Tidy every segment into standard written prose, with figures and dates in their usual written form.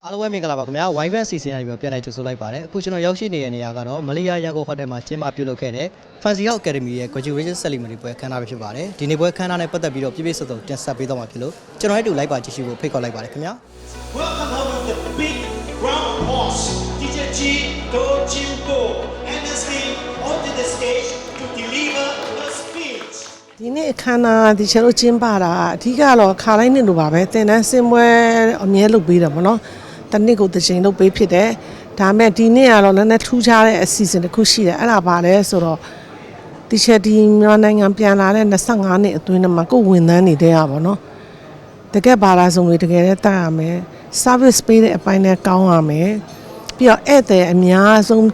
အားလုံးပဲမင်္ဂလာပါခင်ဗျာ Wi-Fi စီစဉ်ရပြီးပြန်လိုက်ကြိုဆိုလိုက်ပါတယ်အခုကျွန်တော်ရောက်ရှိနေတဲ့နေရာကတော့မလေးယားရန်ကုန်ဟိုတယ်မှာကျင်းပပြုလုပ်ခဲ့တဲ့ Fancy House Academy ရဲ့ graduation ceremony ပွဲခမ်းနားပဲဖြစ်ပါတယ်ဒီနေ့ပွဲခမ်းနားနဲ့ပတ်သက်ပြီးတော့ပြည့်ပြည့်စုံစုံတင်ဆက်ပေးတော့မှာဖြစ်လို့ကျွန်တော်ရဲ့တူလိုက်ပါကြည့်ရှုဖို့ဖိတ်ခေါ်လိုက်ပါတယ်ခင်ဗျာ Welcome home with the big round boss Teacher G Do Jim Go MSD onto the stage to deliver a speech ဒီနေ့အခမ်းအနားဒီချေလို့ကျင်းပတာအဓိကတော့ခါတိုင်းနှစ်လိုပါပဲတင်တန်းစင်ပွဲအမြဲလုပ်ပေးတယ်ပေါ့နော်တနစ်ကိုတစ်ချိန်လုပ်ပေးဖြစ်တယ်ဒါပေမဲ့ဒီနေ့ကတော့လည်းနည်းထူးခြားတဲ့အစီအစဉ်တစ်ခုရှိတယ်အဲ့ဒါပါလဲဆိုတော့ဒီချေဒီမြန်မာနိုင်ငံပြန်လာတဲ့25နှစ်အတွင်းမှာကိုဝန်ထမ်းနေတဲ့ရပါတော့တကယ်ဘာသာစုံတွေတကယ်လည်းတတ်ရမယ် service ပေးတဲ့အပိုင်းနဲ့ကောင်းရမယ်ပြီးတော့ဧည့်သည်အများဆုံး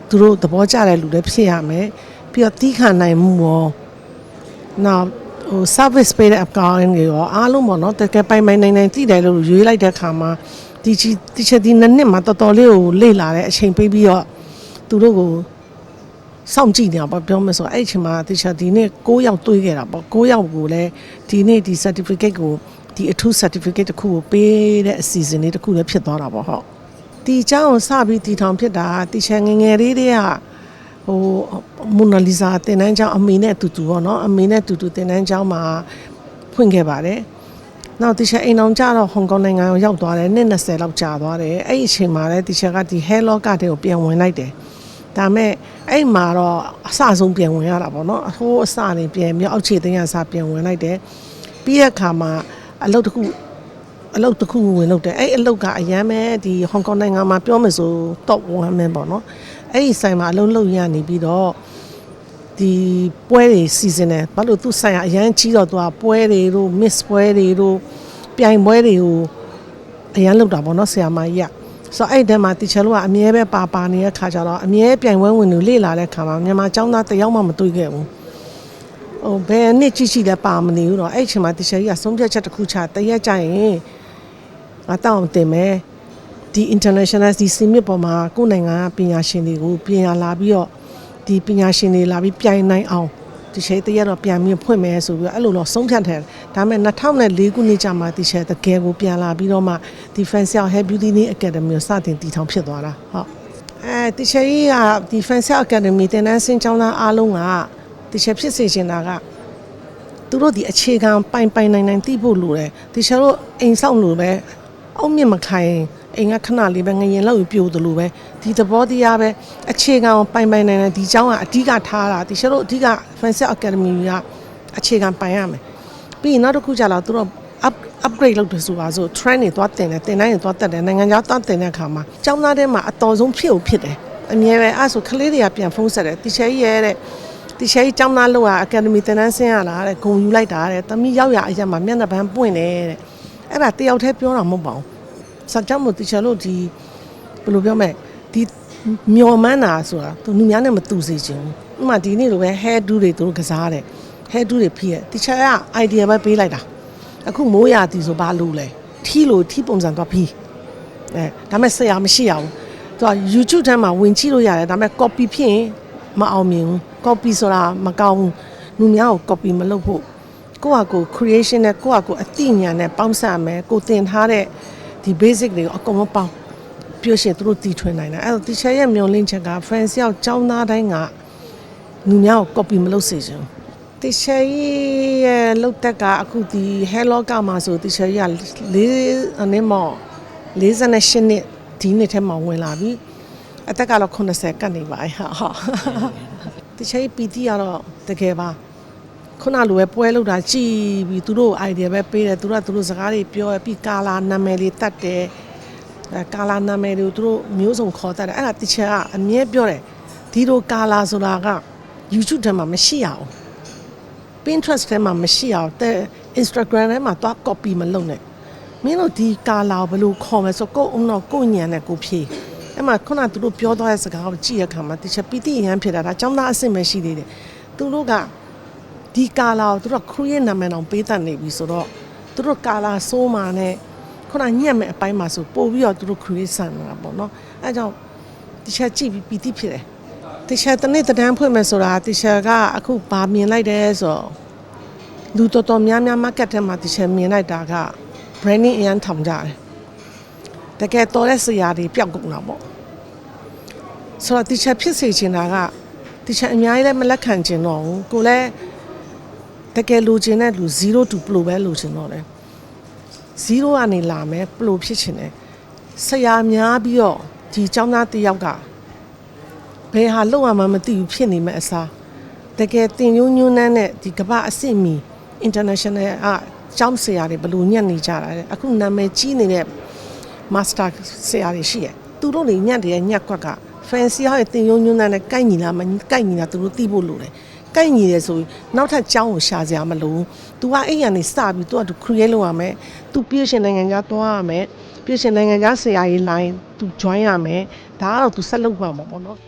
သူတို့သဘောကျတဲ့လူတွေဖြစ်ရမယ်ပြီးတော့တီးခံနိုင်မှုရောနောက်service ပေးတဲ့အကောင့်တွေရောအားလုံးပေါ့နော်တကယ်ပိုင်နိုင်တည်တယ်လို့ရွေးလိုက်တဲ့ခါမှာဒီချက်ဒီနှစ်မှာတော်တော်လေးကိုလေ့လာတဲ့အချိန်ပေးပြီးတော့သူတို့ကိုစောင့်ကြည့်နေတာပေါ့ပြောမယ်ဆိုအဲ့အချိန်မှာဒီချက်ဒီနေ့6ယောက်တွေးခဲ့တာပေါ့6ယောက်ကိုလည်းဒီနေ့ဒီ certificate ကိုဒီအထူး certificate တစ်ခုကိုပေးတဲ့အစီအစဉ်လေးတစ်ခုလည်းဖြစ်သွားတာပေါ့ဟုတ်ဒီအကြောင်းကိုစပြီးတည်ထောင်ဖြစ်တာဒီချက်ငယ်လေးတွေကမိုနာလီဇာတင်တန်းကျောင်းအမေနဲ့အတူတူပေါ့နော်အမေနဲ့အတူတူတင်တန်းကျောင်းမှာဖွင့်ခဲ့ပါတယ်။နောက်ဒီချက်အိမ်အောင်ကြတော့ဟောင်ကောင်နိုင်ငံကိုရောက်သွားတယ်နှစ်20လောက်ကြာသွားတယ်။အဲ့ဒီအချိန်မှာလည်းဒီချက်ကဒီ hair lock တွေကိုပြန်ဝင်လိုက်တယ်။ဒါမဲ့အဲ့မှာတော့အစဆုံးပြန်ဝင်ရတာပေါ့နော်။အဟိုးအစနေပြန်မြောက်အောက်ခြေတင်ရစပြန်ဝင်လိုက်တယ်။ပြီးတဲ့အခါမှာအလုပ်တစ်ခုဝင်လုပ်တယ်။အဲ့အလုပ်ကအရန်ပဲဒီဟောင်ကောင်နိုင်ငံမှာပြောမယ်ဆို top 1ပဲပေါ့နော်။အဲ့ဒီဆိုင်မှာအလုံးလုံးရနေပြီးတော့ဒီပွဲတွေစီစဉ်တယ်ဘာလို့သူဆိုင်ကအရန်ကြီးတော့သူကပွဲတွေတို့ miss ပွဲတွေတို့ပြိုင်ပွဲတွေကိုအရန်လုပ်တာပေါ့နော်ဆရာမကြီးကဆိုတော့အဲ့ဒီမှာတီချာတို့ကအမြဲပဲပါနေတဲ့ခါကျတော့အမြဲပြိုင်ပွဲဝင်တွေလေ့လာတဲ့ခါမှာမြန်မာကျောင်းသားတယောက်မှမတွေ့ခဲ့ဘူးဘယ်နှစ်ကြည့်လဲပါမနေဘူးတော့အဲ့ဒီချိန်မှာတီချာကြီးကဆုံးဖြတ်ချက်တစ်ခုချတရက်ကြရင်ငါတောင်းတင်မယ်ဒီ international ဒီစီမစ်ပေါ်မှာကိုယ်နိုင်ငံကပညာရှင်တွေကိုပြင်ရလာပြီးတော့ဒီပညာရှင်တွေလာပြီးပြိုင်နိုင်အောင်ဒီချက်တရက်တော့ပြန်ပြီးဖွင့်မယ်ဆိုပြီးတော့အဲ့လိုတော့ဆုံးဖြတ်တယ်ဒါပေမဲ့2004ခုနှစ်ကျမှဒီချက်တကယ်ကိုပြန်လာပြီးတော့မှဒီ Fancy Hair Beauty Academy ကိုစတင်တည်ထောင်ဖြစ်သွားတာဟုတ်ဒီချက်ကြီးကဒီ Fancy Academy တင်တန်းစင်ကျောင်းသားအားလုံးကဒီချက်ဖြစ်စေချင်တာကသူတို့ဒီအခြေခံပိုင်နိုင်သိဖို့လိုတယ်ဒီချက်တို့အိမ်ဆောင်လို့ပဲအောက်မြင့်မခိုင်အိမ်ကခဏလေးပဲငရင်လောက်ပြိုတယ်လို့ပဲဒီသဘောတရားပဲအခြေခံပိုင်နိုင်ဒီเจ้าကအဓိကထားတာဒီရှတို့အဓိက Fancy Academy ကအခြေခံပိုင်ရမယ်ပြီးရင်နောက်တစ်ခုကျတော့သူတို့ upgrade လုပ်တယ်ဆိုတာဆို trend တွေသွားတင်တယ်တင်တိုင်းတွေသွားတက်တယ်နိုင်ငံခြားသွားတင်တဲ့အခါမှာကျောင်းသားတွေမှာအတော်ဆုံးဖြစ်တယ်အမြဲပဲအဲ့ဆိုကလေးတွေကပြန်ဖုန်းဆက်တယ်တီချာကြီးရဲ့တဲ့တီချာကြီးကျောင်းသားလို့က Academy တင်တန်းဆင်းရလားတဲ့ဂုံယူလိုက်တာတဲ့သမီးရောက်ရအရက်မှာမျက်နှာပန်းပွင့်တယ်တဲ့အဲ့ဒါတယောက်တည်းပြောတာမဟုတ်ပါဘူးစကြောင့်မို့တီချာလို့ဒီဘယ်လိုပြောမလဲဒီမျော်မှန်းတာဆိုတာသူလူများနဲ့မတူစေချင်ဘူးဥပမာဒီနေ့လိုပဲ hair do တွေသူတို့ကစားတယ် hair do တွေဖိရတီချာက idea ပဲပေးလိုက်တာအခုမိုးရာတီဆိုဘာလို့လဲထီပုံစံသွားဖိဒါမဲ့ဆရာမရှိရဘူးသူက YouTube ထဲမှာဝင်ကြည့်လို့ရတယ်ဒါမဲ့ copy ဖြစ်ရင်မအောင်မြင်ဘူး copy ဆိုတာမကောင်းဘူးလူများကို copy မလုပ်ဖို့ကိုယ့်ဟာကို creation နဲ့ကိုယ့်ဟာကိုအသိဉာဏ်နဲ့ပေါင်းစပ်မယ်ကိုသင်ထားတဲ့ဒီ basic တွေကိုအကုန်လုံးပေါင်းပြည့်ရှင်သူတို့တည်ထွင်နိုင်တယ်အဲ့တော့တီချာရဲ့မျောလင့်ချက်က French ရောက်ကျောင်းသားတိုင်းကလူများကို copy မလုပ်စေချင်ဘူးတီချာရဲ့လောက်တက်ကအခုဒီ hair lock မှာဆိုတီချာရဲ့48နှစ်ဒီနှစ်ထဲမှာဝင်လာပြီအသက်ကတော့80ကတ်နေပါဟာတီချာရဲ့ PT ကတော့တကယ်ပါခုနလိုပဲပွဲလောက်တာကြည်ပြီးသူတို့ idea ပဲပေးတယ်သူတို့စကားတွေပြောပြီးကာလာနာမည်လေးတတ်တယ်ကာလာနာမည်တွေကိုသူတို့မျိုးစုံခေါ်တတ်တယ်အဲ့ဒါတီချာကအမြဲပြောတယ်ဒီလိုကာလာဆိုတာက YouTube ထဲမှာမရှိရအောင် Pinterest ထဲမှာမရှိအောင်တဲ့ Instagram ထဲမှာသွား copy မလုပ်နဲ့မင်းတို့ဒီကာလာကိုဘယ်လိုခေါ်မလဲဆိုကိုယ့်အုံတော့ကိုယ့်ညံနဲ့ကိုဖြေအဲ့မှာခုနသူတို့ပြောသွားတဲ့စကားကိုကြည့်ရခါမှာတီချာပီတိအရန်ဖြစ်တာဒါចောင်းသားအဆင့်ပဲရှိသေးတယ်သူတို့ကဒီကာလာကိုသူတို့ create နာမည်အောင်ပေးတတ်နေပြီဆိုတော့သူတို့ကာလာဆိုးမှာနဲ့ခုနညက်မဲ့အပိုင်းမှာဆိုပို့ပြီးတော့သူတို့ create ဆန်တာပေါ့နော်အဲကြောင့်တီချာကြည့်ပြီးပီတိဖြစ်တယ်တီချာတနေ့တန်းဖွင့်မယ်ဆိုတာတီချာကအခုဘာမြင်လိုက်တယ်ဆိုတော့လူတော်တော်များများ market ထဲမှာတီချာမြင်လိုက်တာက branding အရန်ထောင်ကြတယ် တကယ်တော်တဲ့ဆရာတွေပျောက်ကုန်တာပေါ့ဆိုတော့တီချာဖြစ်စေချင်တာကတီချာအများကြီးလည်းမလက်ခံချင်တော့ဘူးကိုလည်းတကယ်လိုချင်တဲ့လူ0 to pro ပဲလိုချင်တော့တယ်0ကနေလာမယ် pro ဖြစ်ချင်တယ်ဆရာများပြီးတော့ဒီကျောင်းသားတစ်ယောက်ကဘယ်ဟာလောက်ရမှမသိဘူးဖြစ်နေမဲ့အစားတကယ်တင်ညွန်းညွန်းနဲ့ဒီကမ္ဘာအဆင့်မီ international ကျောင်းဆရာတွေဘယ်လိုညံ့နေကြတာလဲအခုနာမည်ကြီးနေတဲ့ master ဆရာတွေရှိရသူတို့တွေညံ့တဲ့ညက်ကွက်က fancy ရဲ့တင်ညွန်းညွန်းနဲ့ကိုက်ညီလားမကိုက်ညီလားသူတို့သိဖို့လိုတယ်ကိုက်ညီတယ်ဆိုရင်နောက်ထပ်ကျောင်းကိုရှာစရာမလိုဘူး तू ကအဲ့ရနေစပြီး तू က create လုပ်ရမယ် तू ပြည်ရှင်နိုင်ငံခြားသွားရမယ်ပြည်ရှင်နိုင်ငံခြားဆရာကြီး line तू join ရမယ်ဒါကတော့ तू ဆက်လုပ်ပါမှာပေါ့နော်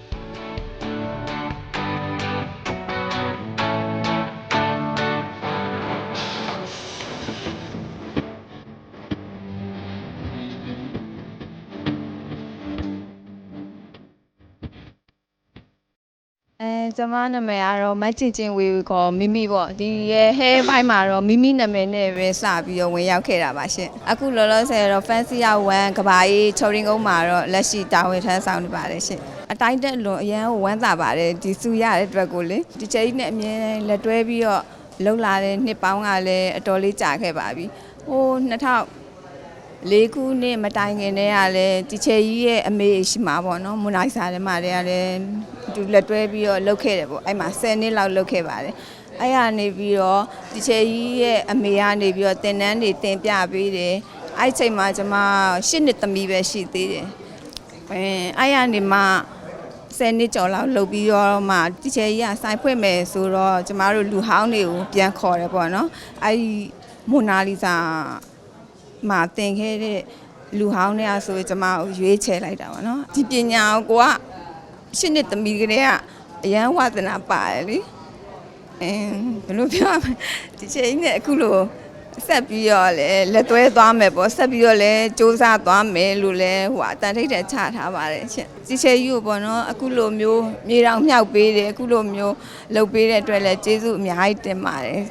ကျွန်မနာမည်ကတော့မချင်ချင်းဝေခေါ်မိမိပေါ့ဒီရဲ့ hair ဘိုင်းမှာတော့မိမိနာမည်နဲ့ပဲစပြီးတော့ဝင်ရောက်ခဲ့တာပါရှင်အခုလောလောဆယ်တော့ fancy 1ကဘာကြီးချော်ရင်ကုန်းမှာတော့လက်ရှိတာဝန်ထမ်းဆောင်နေပါတယ်ရှင်အတိုင်းတက်လွန်အရန်ကိုဝမ်းသာပါတယ်ဒီစုရတဲ့အတွက်ကိုလေဒီချိန်နဲ့အမြဲလက်တွဲပြီးတော့လှုပ်လာတဲ့နှစ်ပေါင်းကလည်းအတော်လေးကြာခဲ့ပါပြီဟို2004ခုနှစ်မတိုင်ခင်တည်းကလည်းဒီချေကြီးရဲ့အမေရှိမှာပေါ့နော်မွန်နိုင်စာထဲမှာတည်းကလည်းသူလက်တွဲပြီးတော့လှုပ်ခဲ့တယ်ပေါ့အဲ့မှာ10နှစ်လောက်လှုပ်ခဲ့ပါတယ်အဲ့ရနေပြီးတော့ဒီချေကြီးရဲ့အမေကနေပြီးတော့တင်တန်းတွေတင်ပြပေးတယ်အဲ့ချိန်မှာကျွန်မ8နှစ်သမီးပဲရှိသေးတယ်အဲ့ရနေမှ10နှစ်ကျော်လောက်လှုပ်ပြီးတော့မှဒီချေကြီးကစိုင်းဖွင့်မယ်ဆိုတော့ကျမတို့လူဟောင်းတွေကိုပြန်ခေါ်တယ်ပေါ့နော်အဲ့မိုနာလီစာမှာတင်ခဲ့တဲ့လူဟောင်းတွေကဆိုကျွန်မရွေးချယ်လိုက်တာပေါ့နော်ဒီပညာကိုက8နှစ်သမီးကလေးကအရန်ဝါသနာပါတယ်လေဘယ်လိုပြောရမလဲဒီချိန်နဲ့အခုလိုဆက်ပြီးတော့လဲလက်သွဲသွားမယ်ပေါ့ဆက်ပြီးတော့လဲစူးစမ်းသွားမယ်လို့လဲဟိုအတန်ထိတ်တဲ့ချထားပါတယ်ချင်းဒီချိန်ကြီးကိုပေါ့နော်အခုလိုမျိုးမြေတောင်မြောက်ပေးတယ်အခုလိုမျိုးလှုပ်ပေးတဲ့အတွက်လဲကျေးဇူးအများကြီးတင်ပါတယ်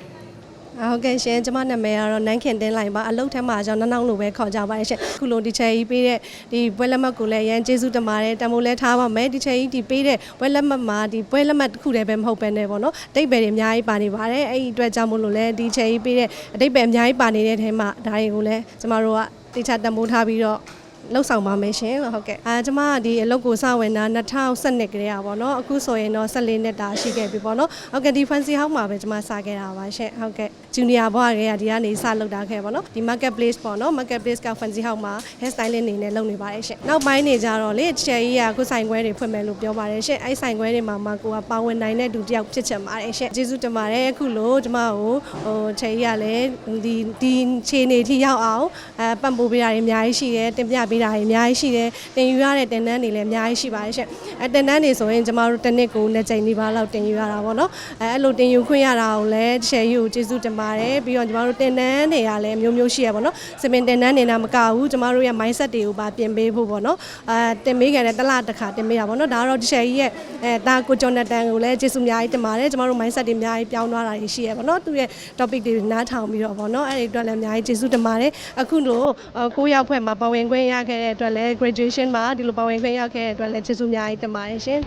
ဟုတ်ကဲ့ရှင်ကျမနာမည်ကတော့နန်းခင်တင်းလိုက်ပါအလုပ်ထဲမှာကျွန်တော်နောက်လို့ပဲခေါ်ကြပါတယ်ရှင်ခုလိုဒီချယ်ကြီးပေးတဲ့ဒီဘွဲလက်မှတ်ကိုလည်းရန်ကျေးဇူးတင်ပါတယ်တမိုးလဲထားပါမယ်ဒီချယ်ကြီးဒီပေးတဲ့ဘွဲလက်မှတ်မှာဒီဘွဲလက်မှတ်တစ်ခုတည်းပဲမဟုတ်ပဲနဲ့ပေါ့နော်အတိတ်ပဲတွေအများကြီးပါနေပါတယ်အဲ့ဒီအတွက်ကြောင့်မို့လို့လဲဒီချယ်ကြီးပေးတဲ့အတိတ်ပဲအများကြီးပါနေတဲ့ထဲမှာဒါတွေကိုလည်းကျမတို့ကတိကျတမိုးထားပြီးတော့လောက်ဆောင်ပါမယ်ရှင်ဟုတ်ကဲ့ကျမကဒီအလုပ်ကိုစဝင်တာ2012ကလေးอ่ะပေါ့เนาะအခုဆိုရင်တော့14နှစ်တာရှိခဲ့ပြီပေါ့เนาะဟုတ်ကဲ့ဒီ fancy house မှာပဲကျမစခဲ့တာပါရှင်ဟုတ်ကဲ့ junior ဘွားတွေကဒီကနေစလုပ်တာခဲ့ပေါ့เนาะဒီ market place ပေါ့เนาะ market place က fancy house မှာ hair styling နေနဲ့လုပ်နေပါတယ်ရှင်နောက်ပိုင်းနေကြတော့လေချယ်ကြီးကအခုဆိုင်ခွဲတွေဖွင့်မယ်လို့ပြောပါတယ်ရှင်အဲ့ဆိုင်ခွဲတွေမှာမှကိုကပါဝင်နိုင်တဲ့သူတယောက်ဖြစ်ချင်ပါတယ်ရှင်ကျေးဇူးတင်ပါတယ်အခုလို့ကျမကိုချယ်ကြီးကလည်းဒီခြေနေထိရောက်အောင်ပံ့ပိုးပေးတာတွေအများကြီးရှိတယ်တင်ပြပေးတာတွေအများကြီးရှိတယ်တင်ယူရတဲ့တင်တန်းတွေလည်းအများကြီးရှိပါတယ်ရှင်တင်တန်းတွေဆိုရင်ကျမတို့တစ်နှစ်ကို2ကြိမ်လေးပါလောက်တင်ယူရတာပေါ့နော်အဲ့လိုတင်ယူခွင့်ရတာကိုလည်းချယ်ကြီးကိုကျေးဇူးတင်ပါတယ်ပြီးတော့ကျမတို့တင်တန်းတွေကလည်းမျိုးမျိုးရှိရပါတော့စပင်တင်တန်းနေတာမကဘူးကျမတို့ရဲ့ mindset တွေကိုပါပြင်ပေးဖို့ပေါ့နော်တင်ပေးခဲ့တဲ့တစ်လတစ်ခါတင်ပေးတာပေါ့နော်ဒါကတော့ချယ်ကြီးရဲ့ဒါကိုကျော်နတန်ကိုလည်းကျေးဇူးအများကြီးတင်ပါတယ်ကျမတို့ mindset တွေအများကြီးပြောင်းသွားတာရှိရပါတော့သူရဲ့ topic တွေနားထောင်ပြီးတော့ပေါ့နော်အဲ့ဒီအတွက်လည်းအများကြီးကျေးဇူးတင်ပါတယ်အခုလို့9ရောက်ဖွဲ့မှာပါဝင်ခွင့်ရခဲ့တဲ့အတွက်လည်း graduation မှာဒီလိုပါဝင်ခွင့်ရခဲ့တဲ့အတွက်လည်းကျေးဇူးအများကြီးတင်ပါတယ်ရှင်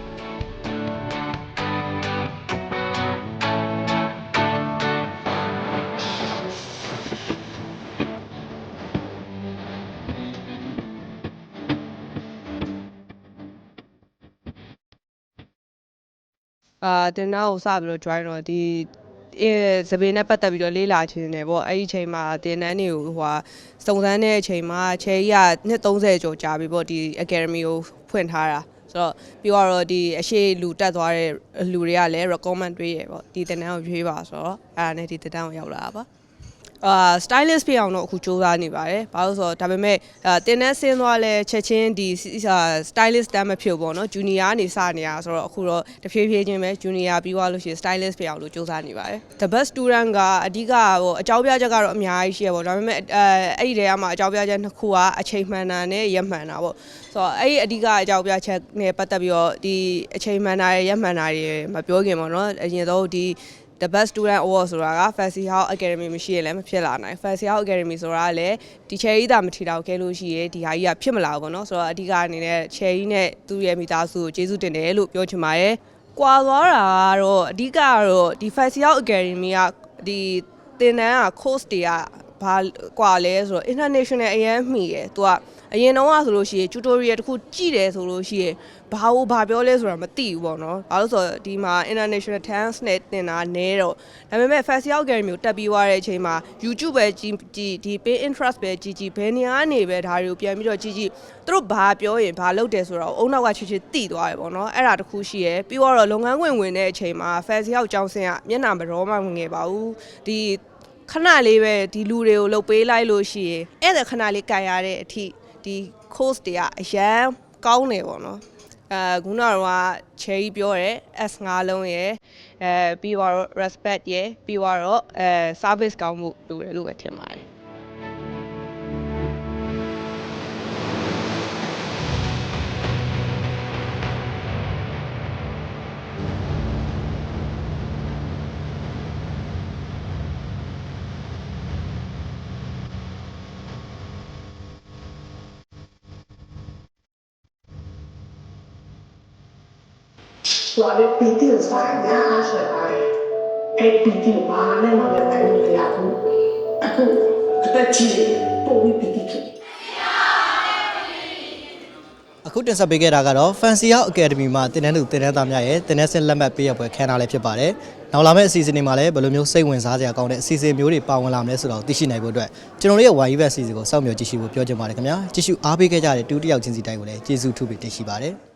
တင်နာကိုစပြီးတော့ join တော့ဒီစပင်းနဲ့ပတ်သက်ပြီးတော့လေးလာခြင်းတယ်ပေါ့အဲ့ဒီအချိန်မှာတင်တန်းတွေကိုဟိုဟာစုံစမ်းတဲ့အချိန်မှာချယ်ကြီးကနှစ်30ကျော်ကြာပြီပေါ့ဒီ academy ကိုဖွင့်ထားတာဆိုတော့ပြီးတော့ဒီအရှိလူတက်သွားတဲ့လူတွေကလည်း recommend တွေးရပေါ့ဒီတင်တန်းကိုရွေးပါဆိုတော့အဲ့ဒါနဲ့ဒီတင်တန်းကိုရောက်လာတာပါstylist ဖြစ်အောင်တော့အခုစူးစမ်းနေပါတယ်ဘာလို့ဆိုတော့ဒါပေမဲ့တင်တန်းဆင်းသွားလဲချက်ချင်းဒီ stylist တမ်းမဖြစ်ပေါ့နော် junior ကနေစနေရဆိုတော့အခုတော့တဖြည်းဖြည်းချင်းပဲ junior ပြီးသွားလို့ရှိရင် stylist ဖြစ်အောင်လို့စူးစမ်းနေပါတယ် the best student ကအဓိကဟိုအကြောင်းပြချက်ကတော့အများကြီးရှိရပေါ့ဒါပေမဲ့အဲ့ဒီတဲကမှအကြောင်းပြချက်နှစ်ခုကအချိန်မှန်တာနဲ့ရက်မှန်တာပေါ့ဆိုတော့အဲ့ဒီအဓိကအကြောင်းပြချက်နဲ့ပတ်သက်ပြီးတော့ဒီအချိန်မှန်တာရဲ့ရက်မှန်တာတွေမပြောခင်ပေါ့နော်အရင်ဆုံးဒီ the best student award ဆိုတာက Fancy House Academy မရှိရင်လည်းမဖြစ်လာနိုင် Fancy House Academy ဆိုတာကလည်းဒီ cherry တာမထီတော့ခဲလို့ရှိရင်ဒီဟာကြီးကဖြစ်မလာဘူးပေါ့နော်ဆိုတော့အဓိကအနေနဲ့ cherry နဲ့သူ့ရဲ့မိသားစုကိုကျေးဇူးတင်တယ်လို့ပြောချင်ပါတယ်ကွာသွားတာကတော့အဓိကကတော့ဒီ Fancy House Academy ကဒီသင်တန်းက course တွေကဘာကွာလဲဆိုတော့ international အရန်မှီရယ်သူကအရင်တော့ဆိုလို့ရှိရင် tutorial တခုကြည့်တယ်ဆိုလို့ရှိရင်ဘာပြောလဲဆိုတာမသိဘူးပေါ့နော်။ဘာလို့ဆိုတော့ဒီမှာ international terms နဲ့သင်တာနဲတော့ဒါပေမဲ့ Fancy House Academy ကိုတက်ပြီးသွားတဲ့အချိန်မှာ YouTube ပဲကြည့်ဒီ pay interest ပဲကြည့်ဘယ်နေရာကနေပဲဒါတွေကိုပြန်ပြီးတော့ကြည့်သူတို့ဘာပြောရင်ဘာလုပ်တယ်ဆိုတော့အုံနောက်ကချစ်သိသွားတယ်ပေါ့နော်။အဲ့ဒါတခုရှိရယ်ပြီးတော့လုပ်ငန်းဝင်တဲ့အချိန်မှာ Fancy House ကျောင်းဆင်းကမျက်နှာမရောမှမငယ်ပါဘူး။ဒီခဏလေးပဲဒီလူတွေကိုလှုပ်ပေးလိုက်လို့ရှိရင်အဲ့ဒါခဏလေးကန်ရတဲ့အထိဒီ course တွေကအရန်ကောင်းတယ်ပေါ့နော်ခုနကတော့ cherry ပြောတယ် S5 လုံးရယ်ပြီးတော့ respect ရယ်ပြီးတော့service ကောင်းမှုလုပ်တယ်လို့ပဲထင်ပါတယ်ဆိုတော့ပီတီကိုစားရအားရှိပါတယ်အဲ့ပီတီဘာနဲ့မှလည်းနိုင်လို့ရဘူးအခုအသက်ကြီးပို့ပြီးပီတီဖြစ် အခုတင်ဆက်ပေးခဲ့တာကတော့ Fancy House Academy မှာသင်တန်းသူသင်တန်းသားများရဲ့သင်တန်းဆင်းလက်မှတ်ပေးရပွဲခန်းထားလည်းဖြစ်ပါတယ်။နောက်လာမယ့်အစီအစဉ်တွေမှာလည်းဘယ်လိုမျိုးစိတ်ဝင်စားစရာကောင်းတဲ့အစီအစဉ်မျိုးတွေပါဝင်လာမလဲဆိုတာကိုသိရှိနိုင်ဖို့အတွက်ကျွန်တော်တို့ရဲ့ Y Event အစီအစဉ်ကိုစောင့်မျှော်ကြည့်ရှုဖို့ပြောချင်ပါတယ်ခင်ဗျာ။ကြည့်ရှုအားပေးခဲ့ကြတဲ့တူတယောက်ချင်းစီတိုင်းကိုလည်းကျေးဇူးထူးပြီးတင်ရှိပါတယ်။